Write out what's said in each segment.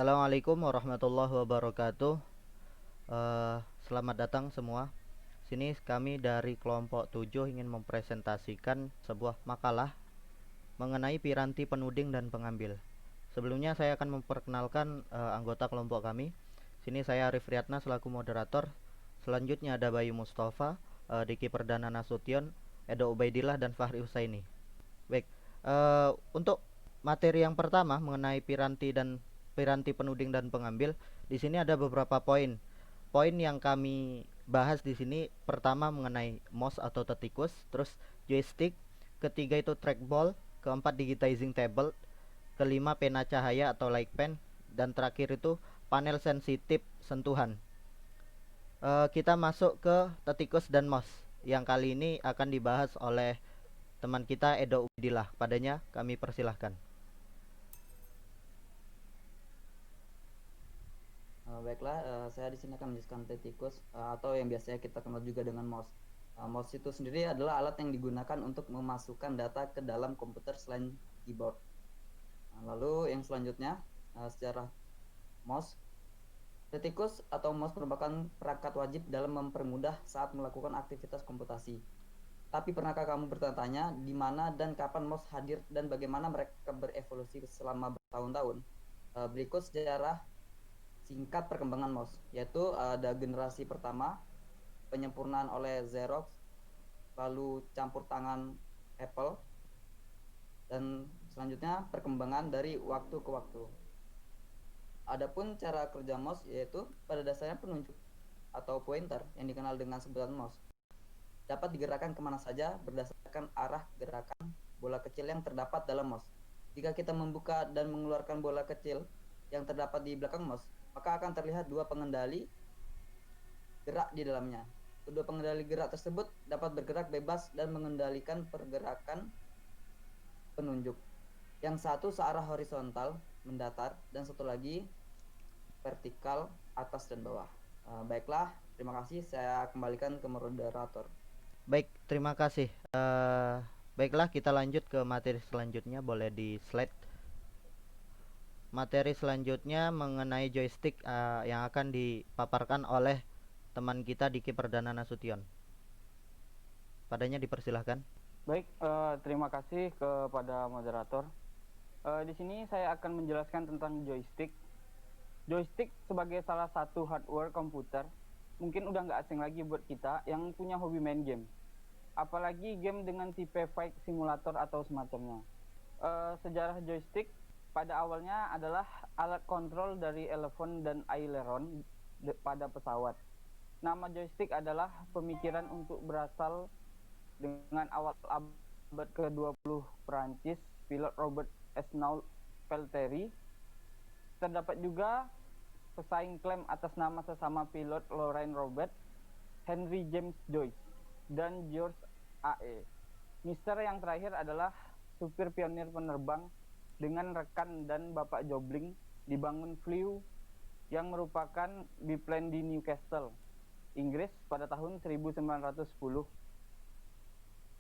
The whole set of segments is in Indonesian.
Assalamualaikum warahmatullahi wabarakatuh. Selamat datang semua. Sini kami dari kelompok 7 ingin mempresentasikan sebuah makalah mengenai piranti penuding dan pengambil. Sebelumnya saya akan memperkenalkan anggota kelompok kami. Sini saya Arif Riyatna selaku moderator. Selanjutnya ada Bayu Mustafa, Diki Perdana Nasution, Edo Ubaidillah dan Fahri Husaini. Baik, untuk materi yang pertama mengenai piranti penuding dan pengambil, di sini ada beberapa poin. Poin yang kami bahas di sini pertama mengenai mouse atau tetikus, terus joystick, ketiga itu trackball, keempat digitizing table, kelima pena cahaya atau light pen, dan terakhir itu panel sensitif sentuhan. Kita masuk ke tetikus dan mouse yang kali ini akan dibahas oleh teman kita Edo Ubedillah. Padanya kami persilahkan. Baiklah, saya di sini akan menjelaskan tetikus atau yang biasanya kita kenal juga dengan mouse. Mouse itu sendiri adalah alat yang digunakan untuk memasukkan data ke dalam komputer selain keyboard. Lalu yang selanjutnya, secara mouse, tetikus atau mouse merupakan perangkat wajib dalam mempermudah saat melakukan aktivitas komputasi. Tapi pernahkah kamu bertanya-tanya di mana dan kapan mouse hadir dan bagaimana mereka berevolusi selama bertahun-tahun? Berikut sejarah singkat perkembangan mouse, yaitu ada generasi pertama penyempurnaan oleh Xerox, lalu campur tangan Apple, dan selanjutnya perkembangan dari waktu ke waktu. Adapun cara kerja mouse yaitu pada dasarnya penunjuk atau pointer yang dikenal dengan sebutan mouse dapat digerakkan kemana saja berdasarkan arah gerakan bola kecil yang terdapat dalam mouse. Jika kita membuka dan mengeluarkan bola kecil yang terdapat di belakang mouse, maka akan terlihat dua pengendali gerak di dalamnya. Kedua pengendali gerak tersebut dapat bergerak bebas dan mengendalikan pergerakan penunjuk. Yang satu searah horizontal mendatar dan satu lagi vertikal atas dan bawah. Baiklah, terima kasih. Saya kembalikan ke moderator. Baik, terima kasih. Baiklah, kita lanjut ke materi selanjutnya. Boleh di slide. Materi selanjutnya mengenai joystick yang akan dipaparkan oleh teman kita Diki Perdana Nasution. Padanya dipersilahkan. Baik, terima kasih kepada moderator. Di sini saya akan menjelaskan tentang joystick. Joystick sebagai salah satu hardware komputer mungkin udah nggak asing lagi buat kita yang punya hobi main game. Apalagi game dengan tipe flight simulator atau semacamnya. Sejarah joystick pada awalnya adalah alat kontrol dari elevon dan aileron pada pesawat. Nama joystick adalah pemikiran untuk berasal dengan awal abad ke-20 Perancis, pilot Robert Esnault Peltery. Terdapat juga pesaing klaim atas nama sesama pilot Lorraine Robert, Henry James Joyce, dan George A.E. Mister yang terakhir adalah supir pionir penerbang dengan rekan dan Bapak Jobling dibangun Flew yang merupakan biplane di Newcastle, Inggris pada tahun 1910.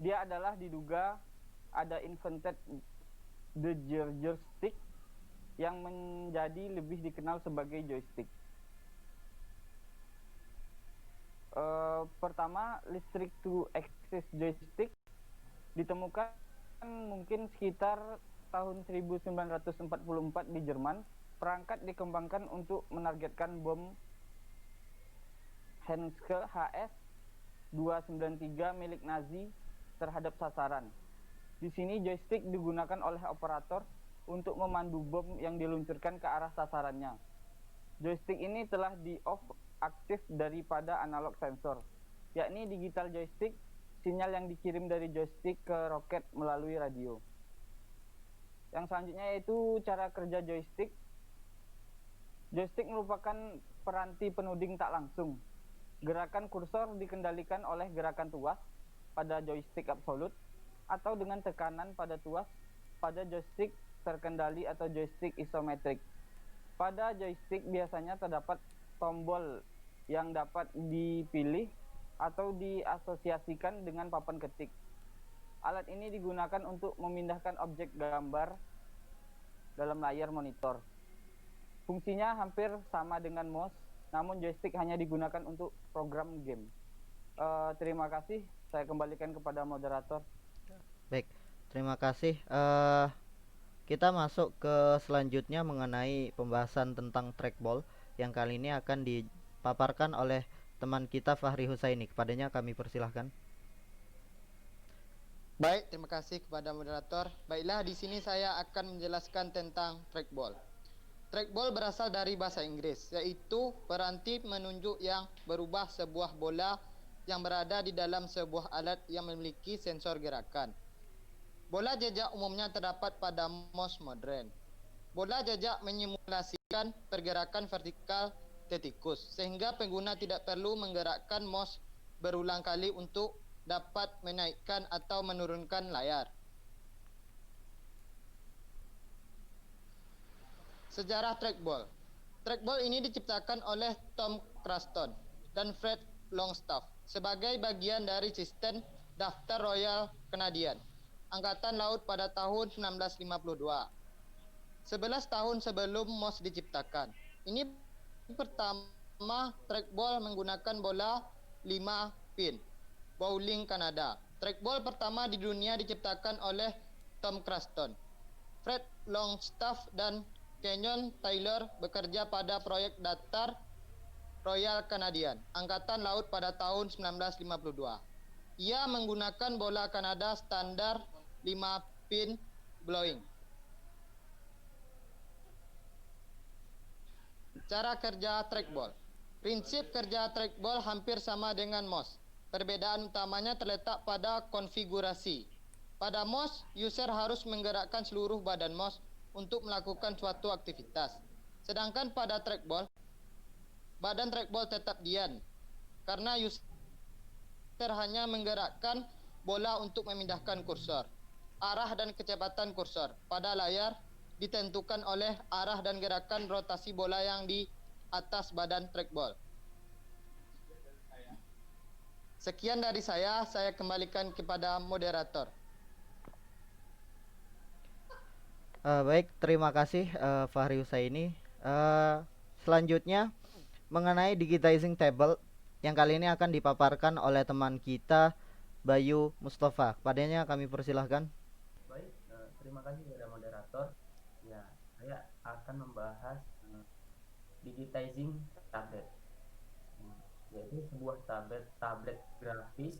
Dia adalah diduga ada invented the Georgia stick yang menjadi lebih dikenal sebagai joystick. Pertama, listrik to access joystick ditemukan mungkin sekitar tahun 1944 di Jerman. Perangkat dikembangkan untuk menargetkan bom Henschke HS 293 milik Nazi terhadap sasaran. Di sini joystick digunakan oleh operator untuk memandu bom yang diluncurkan ke arah sasarannya. Joystick ini telah di-off aktif daripada analog sensor, yakni digital joystick, sinyal yang dikirim dari joystick ke roket melalui radio. Yang selanjutnya yaitu cara kerja joystick. Joystick merupakan peranti penuding tak langsung. Gerakan kursor dikendalikan oleh gerakan tuas pada joystick absolut atau dengan tekanan pada tuas pada joystick terkendali atau joystick isometrik. Pada joystick biasanya terdapat tombol yang dapat dipilih atau diasosiasikan dengan papan ketik. Alat ini digunakan untuk memindahkan objek gambar dalam layar monitor. Fungsinya hampir sama dengan mouse, namun joystick hanya digunakan untuk program game. Terima kasih, saya kembalikan kepada moderator. Baik, terima kasih. Kita masuk ke selanjutnya mengenai pembahasan tentang trackball yang kali ini akan dipaparkan oleh teman kita Fahri Husaini. Kepadanya kami persilahkan. Baik, terima kasih kepada moderator. Baiklah, di sini saya akan menjelaskan tentang trackball. Trackball berasal dari bahasa Inggris, yaitu peranti menunjuk yang berubah sebuah bola yang berada di dalam sebuah alat yang memiliki sensor gerakan. Bola jejak umumnya terdapat pada mouse modern. Bola jejak menyimulasikan pergerakan vertikal tikus, sehingga pengguna tidak perlu menggerakkan mouse berulang kali untuk dapat menaikkan atau menurunkan layar. Sejarah trackball. Trackball ini diciptakan oleh Tom Crafton dan Fred Longstaff sebagai bagian dari sistem daftar Royal Canadian Angkatan Laut pada tahun 1952. 11 tahun sebelum mouse diciptakan. Ini pertama trackball menggunakan bola 5 pin. Bowling Kanada. Trackball pertama di dunia diciptakan oleh Tom Crafton. Fred Longstaff dan Kenyon Taylor bekerja pada proyek datar Royal Canadian Angkatan Laut pada tahun 1952. Ia menggunakan bola Kanada standar 5 pin blowing. Cara kerja trackball. Prinsip kerja trackball hampir sama dengan mouse. Perbedaan utamanya terletak pada konfigurasi. Pada mouse, user harus menggerakkan seluruh badan mouse untuk melakukan suatu aktivitas. Sedangkan pada trackball, badan trackball tetap diam, karena user hanya menggerakkan bola untuk memindahkan kursor. Arah dan kecepatan kursor pada layar ditentukan oleh arah dan gerakan rotasi bola yang di atas badan trackball. Sekian dari saya kembalikan kepada moderator. Baik, terima kasih Fahri Husaini. Selanjutnya mengenai digitizing table yang kali ini akan dipaparkan oleh teman kita Bayu Mustafa. Kepadanya kami persilahkan. Baik, terima kasih kepada moderator. Ya, saya akan membahas digitizing tablet, yaitu sebuah tablet grafis,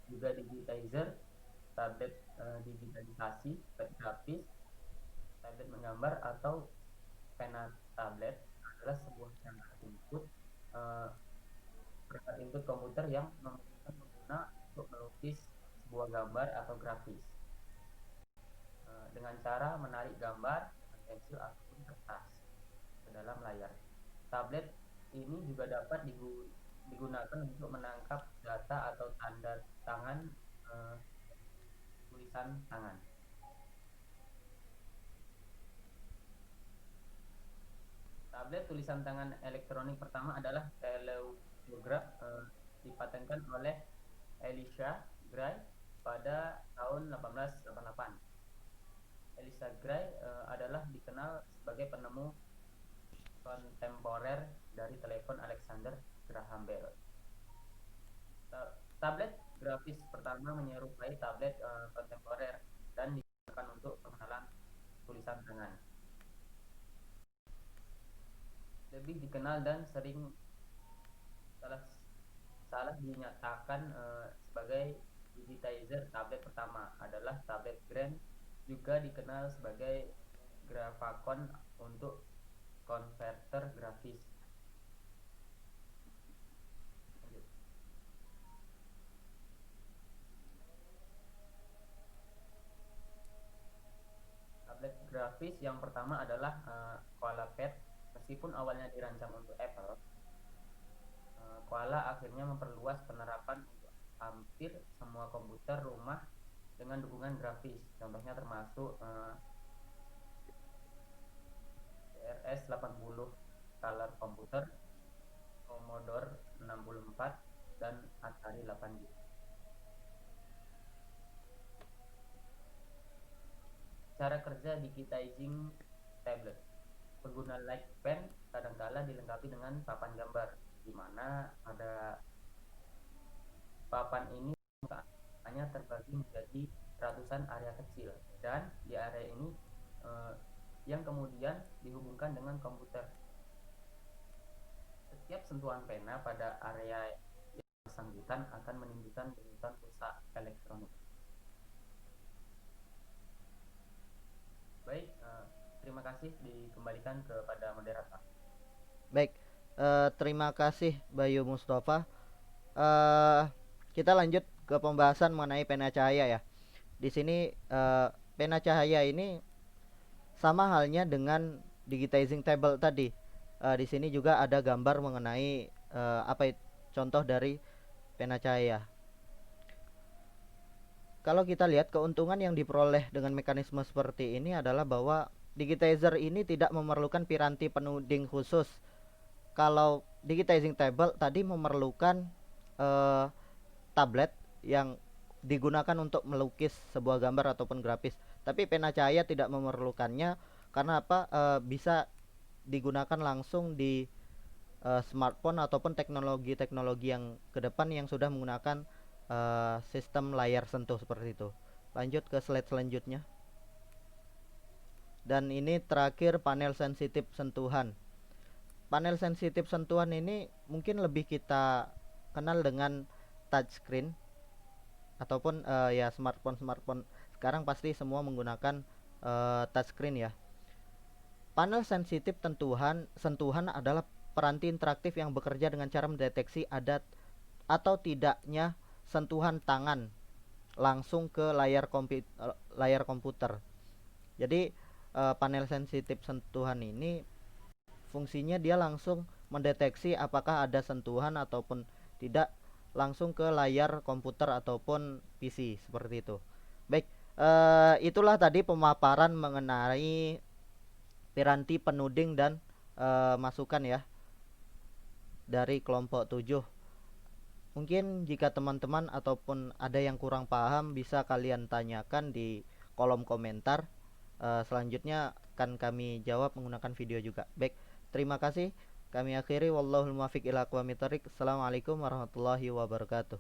juga digitizer, tablet digitalisasi, tablet grafis, tablet menggambar atau pena tablet adalah sebuah perangkat input komputer yang memungkinkan pengguna untuk melukis sebuah gambar atau grafis dengan cara menarik gambar dengan pensil ataupun kertas ke dalam layar. Tablet ini juga dapat digunakan untuk menangkap data atau tanda tangan tulisan tangan. Tablet tulisan tangan elektronik pertama adalah telegraph, dipatenkan oleh Elisha Gray pada tahun 1888. Elisha Gray adalah dikenal sebagai penemu kontemporer dari telepon Alexander Graham Bell. Tablet grafis pertama menyerupai tablet kontemporer dan digunakan untuk pengenalan tulisan tangan. Lebih dikenal dan sering salah dinyatakan sebagai digitizer tablet pertama adalah tablet Grand, juga dikenal sebagai Graphacon untuk konverter grafis. Tablet grafis yang pertama adalah Koala Pad. Meskipun awalnya dirancang untuk Apple, Koala akhirnya memperluas penerapan untuk hampir semua komputer rumah dengan dukungan grafis. Contohnya termasuk TRS-80 Color Computer, Commodore 64, dan Atari 8-bit. Cara kerja digitizing tablet. pengguna light pen kadangkala dilengkapi dengan papan gambar, di mana pada papan ini hanya terbagi menjadi ratusan area kecil, dan di area ini yang kemudian dihubungkan dengan komputer. Setiap sentuhan pena pada area yang bersangkutan akan menimbulkan denyutan pulsa elektronik. Baik, terima kasih, dikembalikan kepada moderator. Baik, terima kasih Bayu Mustafa. Kita lanjut ke pembahasan mengenai pena cahaya ya. Di sini pena cahaya ini sama halnya dengan digitizing table tadi. Di sini juga ada gambar mengenai contoh dari pena cahaya. Kalau kita lihat keuntungan yang diperoleh dengan mekanisme seperti ini adalah bahwa digitizer ini tidak memerlukan piranti penuding khusus. Kalau digitizing table tadi memerlukan tablet yang digunakan untuk melukis sebuah gambar ataupun grafis. Tapi pena cahaya tidak memerlukannya karena bisa digunakan langsung di smartphone ataupun teknologi-teknologi yang ke depan yang sudah menggunakan sistem layar sentuh seperti itu. Lanjut ke slide selanjutnya. Dan ini terakhir panel sensitif sentuhan. Panel sensitif sentuhan ini mungkin lebih kita kenal dengan touchscreen ataupun ya smartphone sekarang pasti semua menggunakan touchscreen ya. Panel sensitif sentuhan adalah peranti interaktif yang bekerja dengan cara mendeteksi ada atau tidaknya sentuhan tangan langsung ke layar komputer. Jadi panel sensitif sentuhan ini fungsinya dia langsung mendeteksi apakah ada sentuhan ataupun tidak langsung ke layar komputer ataupun PC seperti itu. Baik, itulah tadi pemaparan mengenai piranti penuding dan masukan ya dari kelompok 7. Mungkin jika teman-teman ataupun ada yang kurang paham bisa kalian tanyakan di kolom komentar. Selanjutnya akan kami jawab menggunakan video juga. Baik, terima kasih. Kami akhiri, wallahul muwaffiq ila aqwamit thoriq. Assalamualaikum warahmatullahi wabarakatuh.